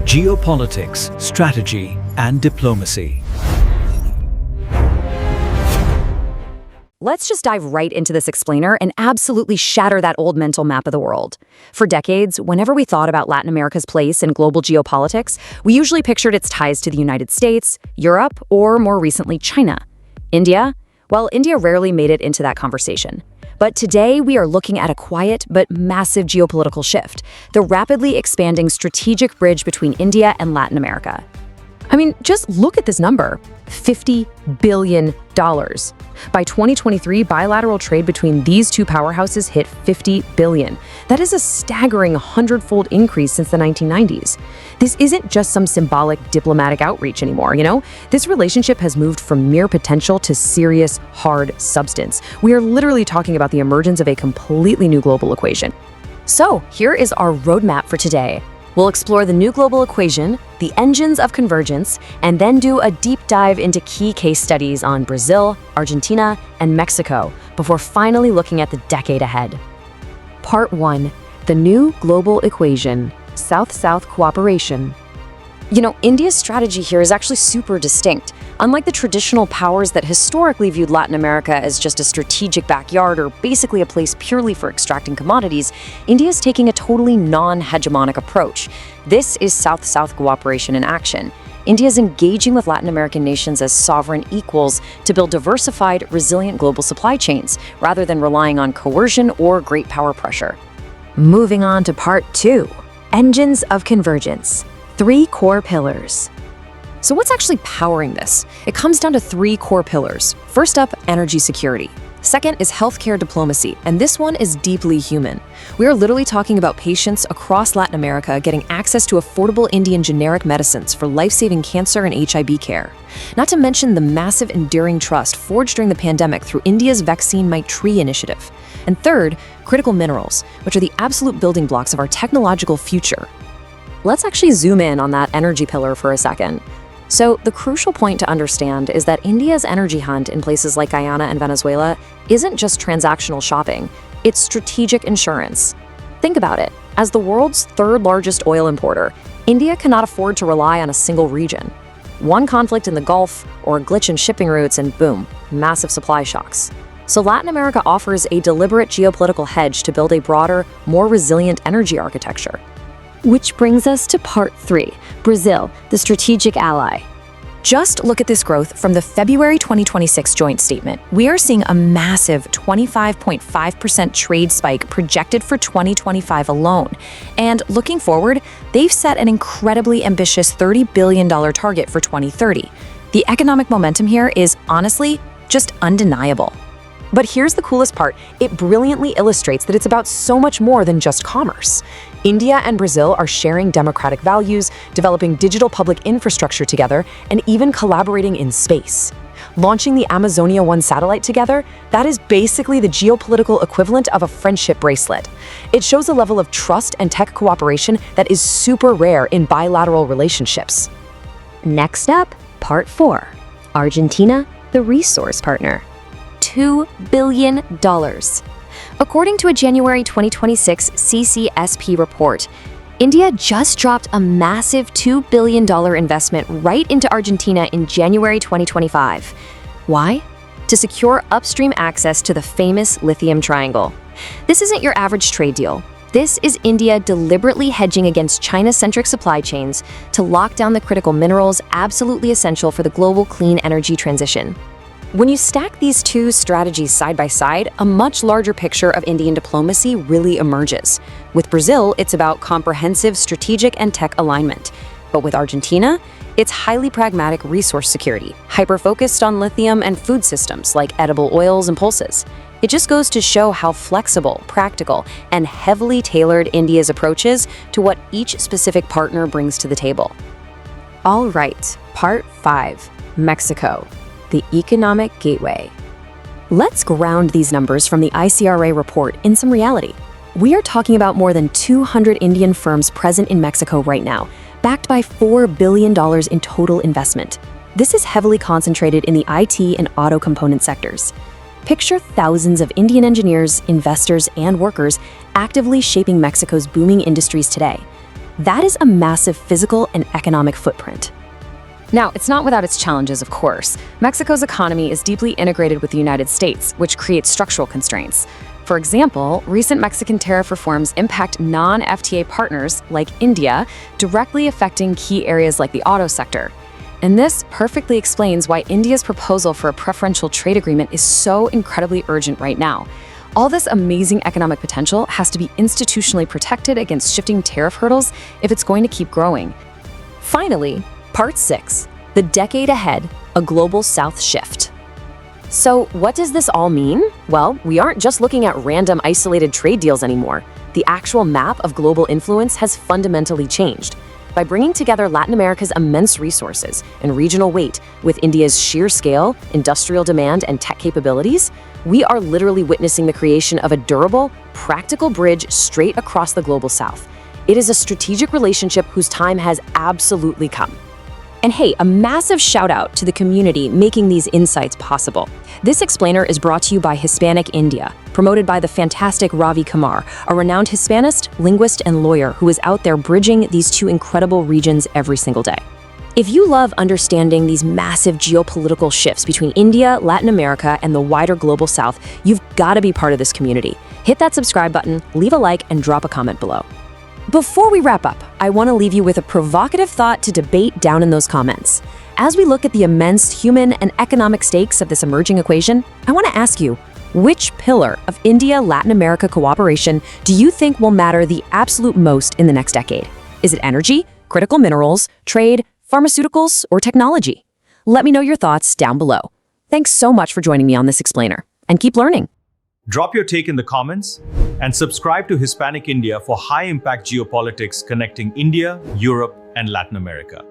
Geopolitics, Strategy, and Diplomacy. Let's just dive right into this explainer and absolutely shatter that old mental map of the world. For decades, whenever we thought about Latin America's place in global geopolitics, we usually pictured its ties to the United States, Europe, or more recently, China. India? Well, India rarely made it into that conversation. But today, we are looking at a quiet but massive geopolitical shift, the rapidly expanding strategic bridge between India and Latin America. I mean, just look at this number, $50 billion. By 2023, bilateral trade between these two powerhouses hit $50 billion. That is a staggering 100-fold increase since the 1990s. This isn't just some symbolic diplomatic outreach anymore, you know? This relationship has moved from mere potential to serious, hard substance. We are literally talking about the emergence of a completely new global equation. So, here is our roadmap for today. We'll explore the new global equation, the engines of convergence, and then do a deep dive into key case studies on Brazil, Argentina, and Mexico before finally looking at the decade ahead. Part 1. The new global equation, South-South cooperation. You know, India's strategy here is actually super distinct. Unlike the traditional powers that historically viewed Latin America as just a strategic backyard or basically a place purely for extracting commodities, India is taking a totally non-hegemonic approach. This is South-South cooperation in action. India is engaging with Latin American nations as sovereign equals to build diversified, resilient global supply chains, rather than relying on coercion or great power pressure. Moving on to Part 2, Engines of Convergence. 3 core pillars. So what's actually powering this? It comes down to 3 core pillars. First up, energy security. Second is healthcare diplomacy, and this one is deeply human. We are literally talking about patients across Latin America getting access to affordable Indian generic medicines for life-saving cancer and HIV care. Not to mention the massive enduring trust forged during the pandemic through India's Vaccine Maitri initiative. And third, critical minerals, which are the absolute building blocks of our technological future. Let's actually zoom in on that energy pillar for a second. So the crucial point to understand is that India's energy hunt in places like Guyana and Venezuela isn't just transactional shopping, it's strategic insurance. Think about it. As the world's 3rd largest oil importer, India cannot afford to rely on a single region. One conflict in the Gulf or a glitch in shipping routes and boom, massive supply shocks. So Latin America offers a deliberate geopolitical hedge to build a broader, more resilient energy architecture. Which brings us to Part 3, Brazil, the strategic ally. Just look at this growth from the February 2026 joint statement. We are seeing a massive 25.5% trade spike projected for 2025 alone. And looking forward, they've set an incredibly ambitious $30 billion target for 2030. The economic momentum here is honestly just undeniable. But here's the coolest part. It brilliantly illustrates that it's about so much more than just commerce. India and Brazil are sharing democratic values, developing digital public infrastructure together, and even collaborating in space. Launching the Amazonia 1 satellite together, that is basically the geopolitical equivalent of a friendship bracelet. It shows a level of trust and tech cooperation that is super rare in bilateral relationships. Next up, Part 4, Argentina, the resource partner. $2 billion. According to a January 2026 CCSP report, India just dropped a massive $2 billion investment right into Argentina in January 2025. Why? To secure upstream access to the famous Lithium Triangle. This isn't your average trade deal. This is India deliberately hedging against China-centric supply chains to lock down the critical minerals absolutely essential for the global clean energy transition. When you stack these two strategies side by side, a much larger picture of Indian diplomacy really emerges. With Brazil, it's about comprehensive strategic and tech alignment. But with Argentina, it's highly pragmatic resource security, hyper-focused on lithium and food systems like edible oils and pulses. It just goes to show how flexible, practical, and heavily tailored India's approach is to what each specific partner brings to the table. All right, Part 5, Mexico. The economic gateway. Let's ground these numbers from the ICRA report in some reality. We are talking about more than 200 Indian firms present in Mexico right now, backed by $4 billion in total investment. This is heavily concentrated in the IT and auto component sectors. Picture thousands of Indian engineers, investors, and workers actively shaping Mexico's booming industries today. That is a massive physical and economic footprint. Now, it's not without its challenges, of course. Mexico's economy is deeply integrated with the United States, which creates structural constraints. For example, recent Mexican tariff reforms impact non-FTA partners like India, directly affecting key areas like the auto sector. And this perfectly explains why India's proposal for a preferential trade agreement is so incredibly urgent right now. All this amazing economic potential has to be institutionally protected against shifting tariff hurdles if it's going to keep growing. Finally, Part 6, the decade ahead, a global south shift. So what does this all mean? Well, we aren't just looking at random isolated trade deals anymore. The actual map of global influence has fundamentally changed. By bringing together Latin America's immense resources and regional weight with India's sheer scale, industrial demand, and tech capabilities, we are literally witnessing the creation of a durable, practical bridge straight across the global south. It is a strategic relationship whose time has absolutely come. And hey, a massive shout out to the community making these insights possible. This explainer is brought to you by HispanicIndia, promoted by the fantastic Ravi Kumar, a renowned Hispanist, linguist, and lawyer who is out there bridging these two incredible regions every single day. If you love understanding these massive geopolitical shifts between India, Latin America, and the wider global south, you've got to be part of this community. Hit that subscribe button, leave a like, and drop a comment below. Before we wrap up, I want to leave you with a provocative thought to debate down in those comments. As we look at the immense human and economic stakes of this emerging equation, I want to ask you, which pillar of India-Latin America cooperation do you think will matter the absolute most in the next decade? Is it energy, critical minerals, trade, pharmaceuticals, or technology? Let me know your thoughts down below. Thanks so much for joining me on this explainer, and keep learning. Drop your take in the comments and subscribe to Hispanic India for high-impact geopolitics connecting India, Europe, and Latin America.